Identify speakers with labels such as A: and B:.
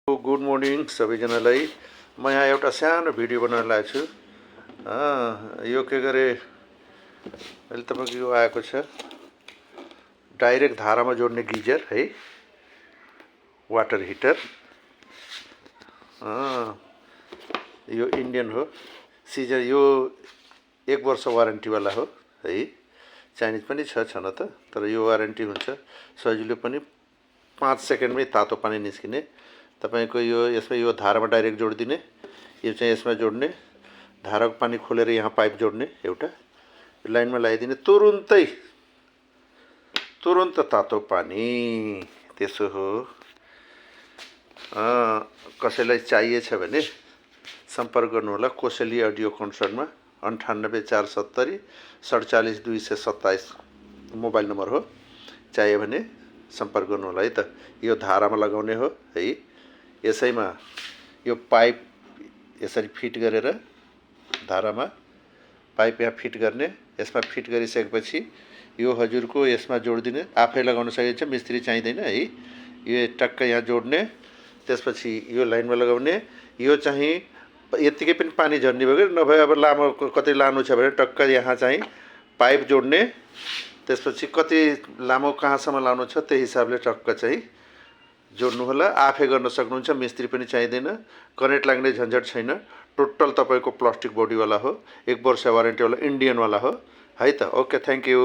A: Good morning सबैजनालाई। म यहाँ एउटा सानो भिडियो बनाउन लागेको छु। यो के गरे अहिले तपाईँको यो आएको छ डाइरेक्ट धारामा जोड्ने गिजर है, वाटर हिटर। यो इन्डियन हो, सिजर। यो 1 वर्ष वारेन्टीवाला हो है। चाइनिज पनि छ न त, तर यो वारेन्टी हुन्छ। सजिलो पनि, 5 सेकेन्डमै तातो पानी निस्किने। तपाईको यो यसमा यो धारामा डाइरेक्ट जोडिदिने, यो चाहिँ यसमा जोड्ने, धाराको पानी खोलेर यहाँ पाइप जोड्ने, एउटा लाइनमा लगाइदिने, तुरुन्त तातो पानी। त्यसो हो। कसैलाई चाहिएछ भने सम्पर्क गर्नु होला कोसेली अडियो कन्सर्टमा। 98 470 47 227 मोबाइल नम्बर हो। चाहियो भने सम्पर्क गर्नु होला है त। यो धारामा लगाउने हो है। यसैमा यो पाइप यसरी फिट गरेर धारामा पाइप यहाँ फिट गर्ने। यसमा फिट गरिसकेपछि यो हजुरको यसमा जोडिदिने। आफै लगाउन सकिन्छ, मिस्त्री चाहिँदैन है। यो टक्क यहाँ जोड्ने, त्यसपछि यो लाइनमा लगाउने। यो चाहिँ यत्तिकै पनि पानी झर्ने भयो कि नभए अब लामो कतै लानु छ भने टक्क यहाँ चाहिँ पाइप जोड्ने। त्यसपछि कति लामो कहाँसम्म लानु छ त्यही हिसाबले टक्क चाहिँ जोड्नु होला। आफै गर्न सक्नुहुन्छ, मिस्त्री पनि चाहिँदैन, कनेक्ट लाग्ने झन्झट छैन। टोटल तपाईँको प्लास्टिक बॉडीवाला हो, 1 वर्ष वारेन्टीवाला इन्डियनवाला हो है त। Okay, thank you.